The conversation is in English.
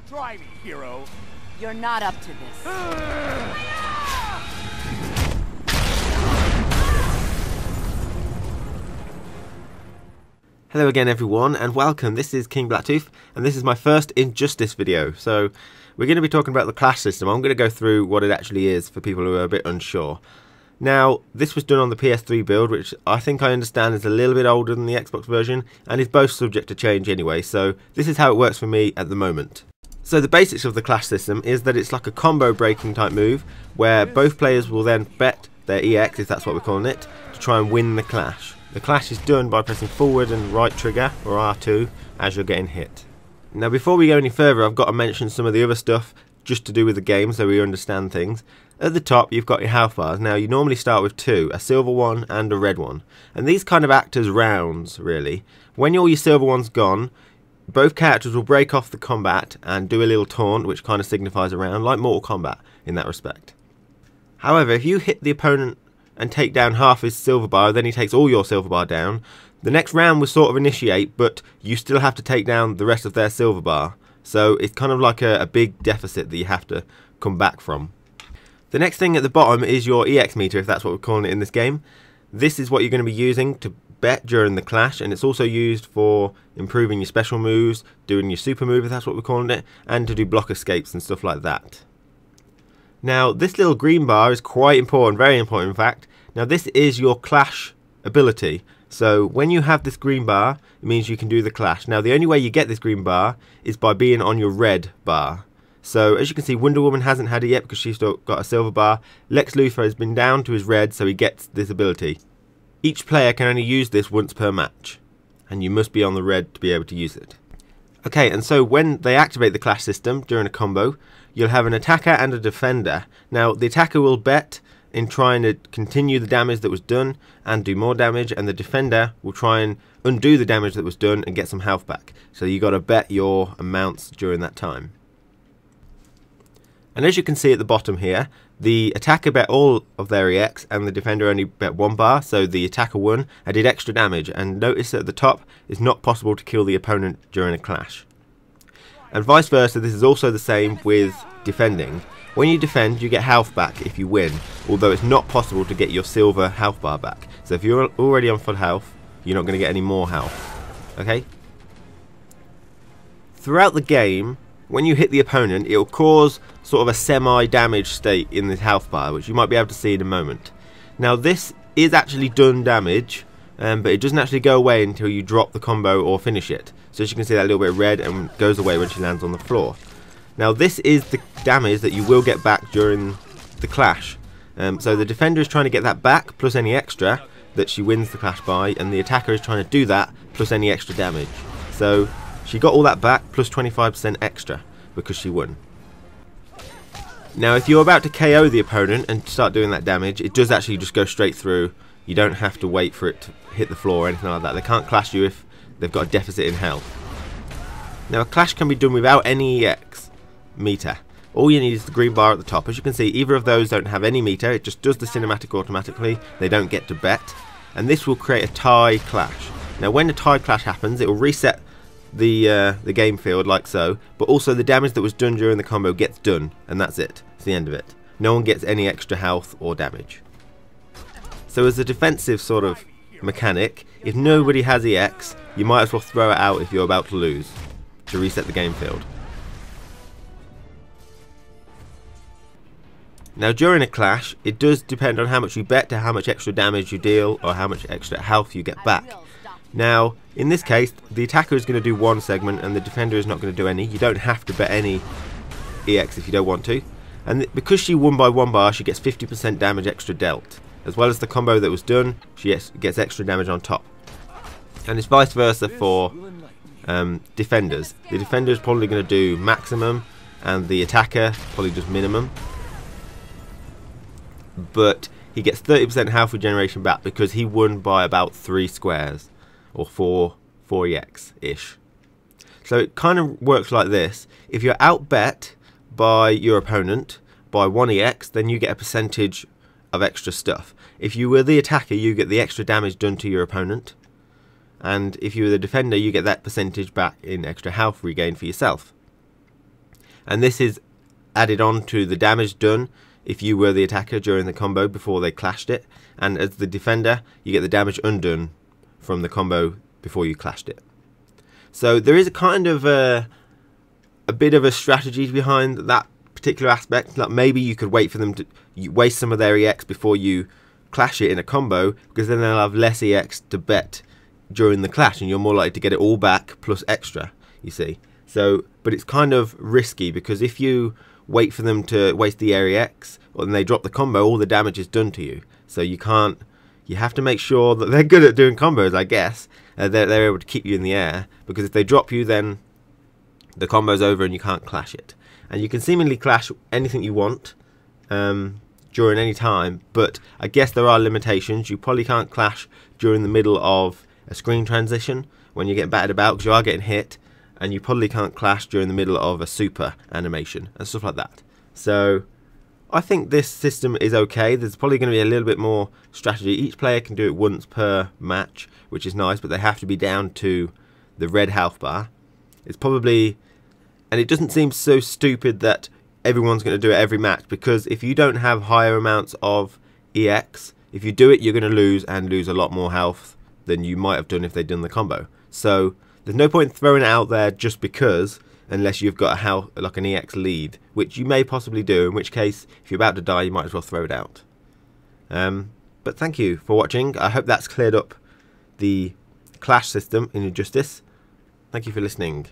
Try me, hero. You're not up to this. Hello again everyone and welcome. This is KingBlackToof and this is my first Injustice video. So we're going to be talking about the clash system. I'm going to go through what it actually is for people who are a bit unsure. Now this was done on the PS3 build, which I think I understand is a little bit older than the Xbox version and is both subject to change anyway. So this is how it works for me at the moment. So the basics of the clash system is that it's like a combo breaking type move where both players will then bet their EX, if that's what we're calling it, to try and win the clash. The clash is done by pressing forward and right trigger, or R2, as you're getting hit. Now before we go any further, I've got to mention some of the other stuff just to do with the game so we understand things. At the top you've got your health bars. Now you normally start with two, a silver one and a red one. And these kind of act as rounds really. When all your silver one's gone, both characters will break off the combat and do a little taunt which kind of signifies a round, like Mortal Kombat in that respect. However, if you hit the opponent and take down half his silver bar, then he takes all your silver bar down, the next round will sort of initiate, but you still have to take down the rest of their silver bar. So it's kind of like a big deficit that you have to come back from. The next thing at the bottom is your EX meter, if that's what we're calling it in this game. This is what you're going to be using to bet during the clash, and it's also used for improving your special moves, doing your super move if that's what we're calling it, and to do block escapes and stuff like that. Now this little green bar is quite important, very important in fact. Now this is your clash ability, so when you have this green bar it means you can do the clash. Now the only way you get this green bar is by being on your red bar. So as you can see, Wonder Woman hasn't had it yet because she's still got a silver bar. Lex Luthor has been down to his red, so he gets this ability. Each player can only use this once per match, and you must be on the red to be able to use it. Okay, and so when they activate the clash system during a combo, you'll have an attacker and a defender. Now the attacker will bet in trying to continue the damage that was done and do more damage, and the defender will try and undo the damage that was done and get some health back. So you got to bet your amounts during that time. And as you can see at the bottom here, the attacker bet all of their EX and the defender only bet one bar, so the attacker won and did extra damage. And notice at the top, it's not possible to kill the opponent during a clash. And vice versa, this is also the same with defending. When you defend, you get health back if you win, although it's not possible to get your silver health bar back. So if you're already on full health, you're not going to get any more health. Okay? Throughout the game, when you hit the opponent, it will cause sort of a semi-damage state in the health bar, which you might be able to see in a moment. Now this is actually done damage, but it doesn't actually go away until you drop the combo or finish it. So as you can see, that little bit of red and goes away when she lands on the floor. Now this is the damage that you will get back during the clash. So the defender is trying to get that back plus any extra that she wins the clash by, and the attacker is trying to do that plus any extra damage. So she got all that back plus 25% extra because she won. Now if you're about to KO the opponent and start doing that damage, it does actually just go straight through. You don't have to wait for it to hit the floor or anything like that. They can't clash you if they've got a deficit in health. Now a clash can be done without any EX meter. All you need is the green bar at the top. As you can see, either of those don't have any meter. It just does the cinematic automatically. They don't get to bet. And this will create a tie clash. Now when a tie clash happens, it will reset the game field like so, but also the damage that was done during the combo gets done, and that's it. It's the end of it. No one gets any extra health or damage. So as a defensive sort of mechanic, if nobody has EX, you might as well throw it out if you're about to lose, to reset the game field. Now during a clash, it does depend on how much you bet to how much extra damage you deal or how much extra health you get back. Now in this case, the attacker is going to do one segment and the defender is not going to do any. You don't have to bet any EX if you don't want to. And because she won by one bar, she gets 50% damage extra dealt. As well as the combo that was done, she gets extra damage on top. And it's vice versa for defenders. The defender is probably going to do maximum and the attacker probably does minimum. But he gets 30% health regeneration back because he won by about 3 squares, or 4 EX-ish. So it kind of works like this. If you're outbet by your opponent by 1 EX, then you get a percentage of extra stuff. If you were the attacker, you get the extra damage done to your opponent. And if you were the defender, you get that percentage back in extra health regained for yourself. and this is added on to the damage done if you were the attacker during the combo before they clashed it, and as the defender you get the damage undone from the combo before you clashed it. So there is a kind of a bit of a strategy behind that particular aspect. Like maybe you could wait for them to waste some of their EX before you clash it in a combo, because then they'll have less EX to bet during the clash and you're more likely to get it all back plus extra, you see. So, but it's kind of risky, because if you wait for them to waste the area X, or then they drop the combo, all the damage is done to you. So you can't, you have to make sure that they're good at doing combos, I guess. They're able to keep you in the air, because if they drop you, then the combo's over and you can't clash it. And you can seemingly clash anything you want during any time, but I guess there are limitations. You probably can't clash during the middle of a screen transition when you're getting battered about, because you are getting hit, and you probably can't clash during the middle of a super animation and stuff like that. So I think this system is okay. There's probably going to be a little bit more strategy. Each player can do it once per match, which is nice, but they have to be down to the red health bar. It's probably, and it doesn't seem so stupid that everyone's going to do it every match, because if you don't have higher amounts of EX, if you do it, you're going to lose, and lose a lot more health than you might have done if they'd done the combo. So there's no point throwing it out there just because, unless you've got a health, like an EX lead, which you may possibly do, in which case, if you're about to die, you might as well throw it out. But thank you for watching. I hope that's cleared up the clash system in Injustice. Thank you for listening.